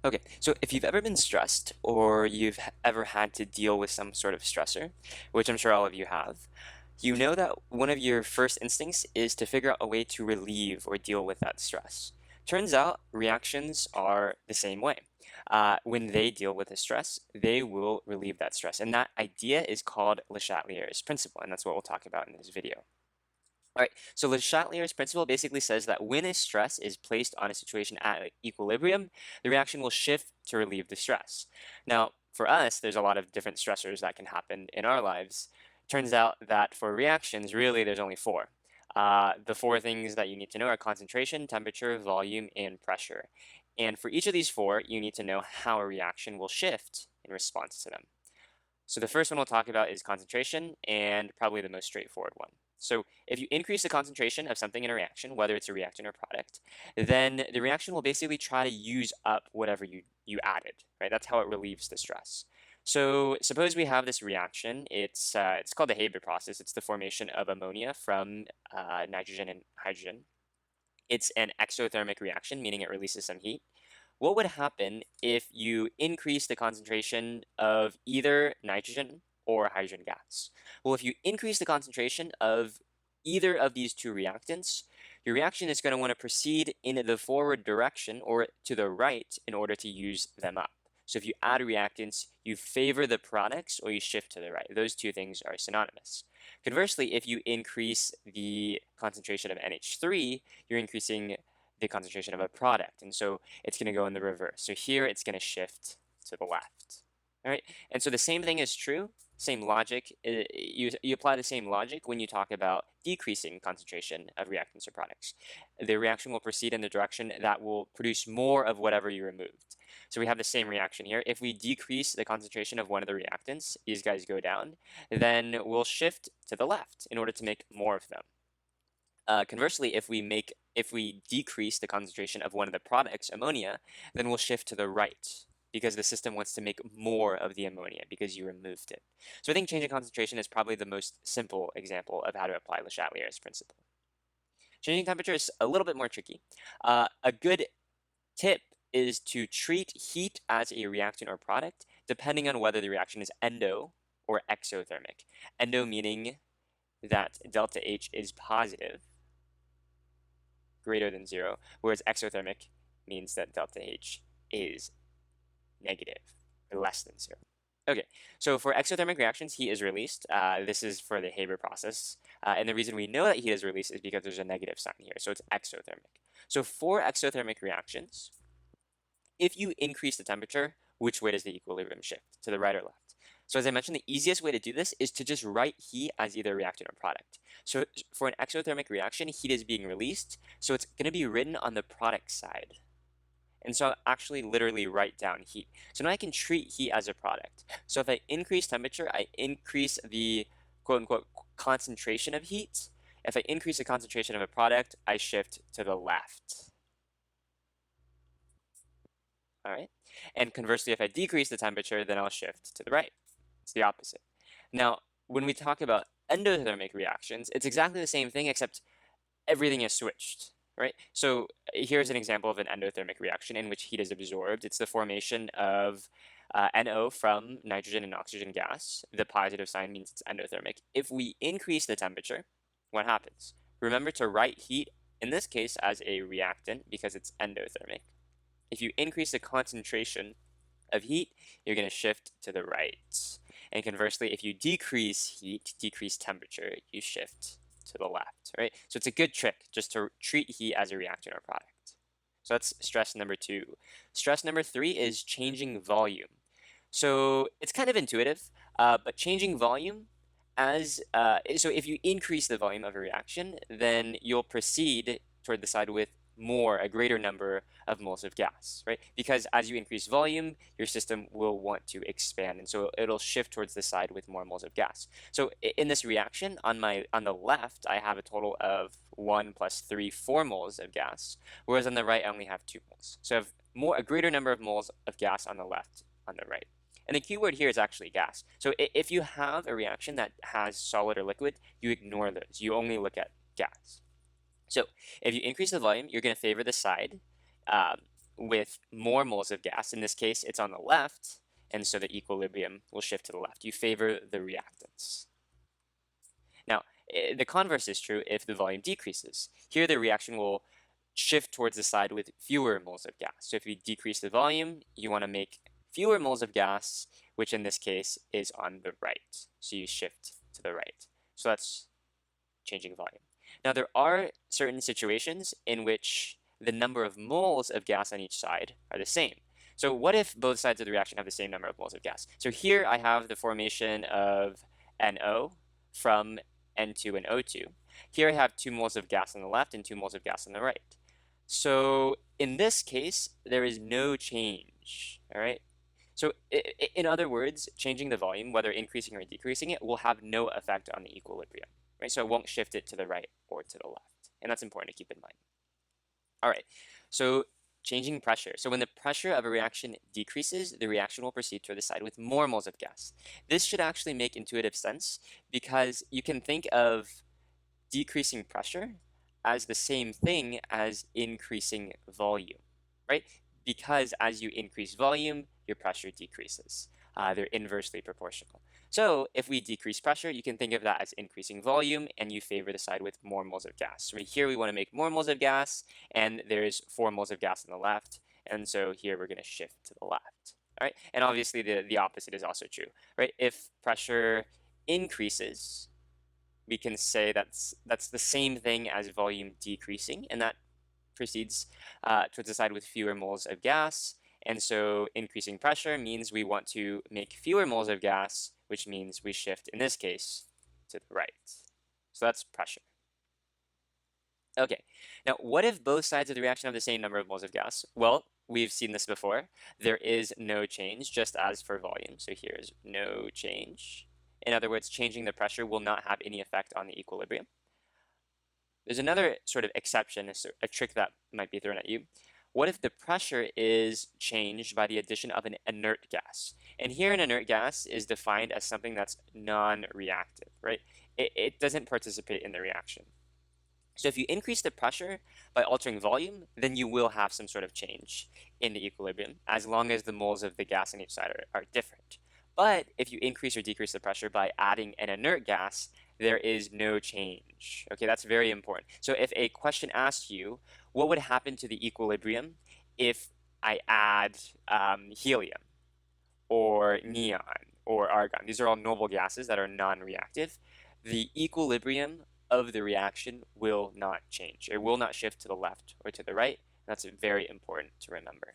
Okay, so if you've ever been stressed or you've ever had to deal with some sort of stressor, which I'm sure all of you have, you know that one of your first instincts is to figure out a way to relieve or deal with that stress. Turns out reactions are the same way. When they deal with a stress, they will relieve that stress. And that idea is called Le Chatelier's principle, and that's what we'll talk about in this video. All right, so Le Chatelier's principle basically says that when a stress is placed on a situation at equilibrium, the reaction will shift to relieve the stress. Now, for us, there's a lot of different stressors that can happen in our lives. Turns out that for reactions, really, there's only four. The four things that you need to know are concentration, temperature, volume, and pressure. And for each of these four, you need to know how a reaction will shift in response to them. So the first one we'll talk about is concentration, and probably the most straightforward one. So if you increase the concentration of something in a reaction, whether it's a reactant or product, then the reaction will basically try to use up whatever you added, right? That's how it relieves the stress. So suppose we have this reaction. It's called the Haber process. It's the formation of ammonia from nitrogen and hydrogen. It's an exothermic reaction, meaning it releases some heat. What would happen if you increase the concentration of either nitrogen or hydrogen gas? Well, if you increase the concentration of either of these two reactants, your reaction is going to want to proceed in the forward direction or to the right in order to use them up. So if you add reactants, you favor the products or you shift to the right. Those two things are synonymous. Conversely, if you increase the concentration of NH3, you're increasing the concentration of a product. And so it's going to go in the reverse. So here it's going to shift to the left. All right. And so the same thing is true, same logic. You apply the same logic when you talk about decreasing concentration of reactants or products. The reaction will proceed in the direction that will produce more of whatever you removed. So we have the same reaction here. If we decrease the concentration of one of the reactants, these guys go down, then we'll shift to the left in order to make more of them. Conversely, if we decrease the concentration of one of the products, ammonia, then we'll shift to the right because the system wants to make more of the ammonia because you removed it. So I think changing concentration is probably the most simple example of how to apply Le Chatelier's principle. Changing temperature is a little bit more tricky. A good tip is to treat heat as a reactant or product depending on whether the reaction is endo or exothermic. Endo meaning that delta H is positive, greater than 0, whereas exothermic means that delta H is negative, or less than 0. Okay, so for exothermic reactions, heat is released. This is for the Haber process. And the reason we know that heat is released is because there's a negative sign here, so it's exothermic. So for exothermic reactions, if you increase the temperature, which way does the equilibrium shift? To the right or left? So as I mentioned, the easiest way to do this is to just write heat as either a reactant or product. So for an exothermic reaction, heat is being released, so it's going to be written on the product side. And so I'll actually literally write down heat. So now I can treat heat as a product. So if I increase temperature, I increase the quote-unquote concentration of heat. If I increase the concentration of a product, I shift to the left. All right. And conversely, if I decrease the temperature, then I'll shift to the right. It's the opposite. Now, when we talk about endothermic reactions, it's exactly the same thing, except everything is switched, right? So here's an example of an endothermic reaction in which heat is absorbed. It's the formation of NO from nitrogen and oxygen gas. The positive sign means it's endothermic. If we increase the temperature, what happens? Remember to write heat, in this case, as a reactant because it's endothermic. If you increase the concentration of heat, you're going to shift to the right. And conversely, if you decrease heat, decrease temperature, you shift to the left, right? So it's a good trick just to treat heat as a reactant or product. So that's stress number 2. Stress number 3 is changing volume. So it's kind of intuitive, but changing volume so if you increase the volume of a reaction, then you'll proceed toward the side with a greater number of moles of gas, right? Because as you increase volume, your system will want to expand, and so it'll shift towards the side with more moles of gas. So in this reaction, on the left, I have a total of 1 plus 3, 4 moles of gas, whereas on the right, I only have 2 moles. So I have a greater number of moles of gas on the left, on the right. And the key word here is actually gas. So if you have a reaction that has solid or liquid, you ignore those. You only look at gas. So if you increase the volume, you're going to favor the side with more moles of gas. In this case, it's on the left, and so the equilibrium will shift to the left. You favor the reactants. Now, the converse is true if the volume decreases. Here, the reaction will shift towards the side with fewer moles of gas. So if you decrease the volume, you want to make fewer moles of gas, which in this case is on the right. So you shift to the right. So that's changing volume. Now, there are certain situations in which the number of moles of gas on each side are the same. So what if both sides of the reaction have the same number of moles of gas? So here I have the formation of NO from N2 and O2. Here I have 2 moles of gas on the left and 2 moles of gas on the right. So in this case, there is no change, all right? So in other words, changing the volume, whether increasing or decreasing it, will have no effect on the equilibrium, right? So it won't shift it to the right or to the left. And that's important to keep in mind. All right, so changing pressure. So when the pressure of a reaction decreases, the reaction will proceed toward the side with more moles of gas. This should actually make intuitive sense because you can think of decreasing pressure as the same thing as increasing volume, right? Because as you increase volume, your pressure decreases. They're inversely proportional. So if we decrease pressure, you can think of that as increasing volume, and you favor the side with more moles of gas. So here we want to make more moles of gas, and there's 4 moles of gas on the left, and so here we're going to shift to the left. All right, and obviously the opposite is also true, right? If pressure increases, we can say that's the same thing as volume decreasing, and that proceeds towards the side with fewer moles of gas. And so increasing pressure means we want to make fewer moles of gas, which means we shift, in this case, to the right. So that's pressure. Okay, now what if both sides of the reaction have the same number of moles of gas? Well, we've seen this before. There is no change, just as for volume. So here's no change. In other words, changing the pressure will not have any effect on the equilibrium. There's another sort of exception, a trick that might be thrown at you. What if the pressure is changed by the addition of an inert gas? And here an inert gas is defined as something that's non-reactive, right? It doesn't participate in the reaction. So if you increase the pressure by altering volume, then you will have some sort of change in the equilibrium, as long as the moles of the gas on each side are different. But if you increase or decrease the pressure by adding an inert gas, there is no change. Okay, that's very important. So if a question asks you, what would happen to the equilibrium if I add helium or neon or argon? These are all noble gases that are non-reactive. The equilibrium of the reaction will not change. It will not shift to the left or to the right. That's very important to remember.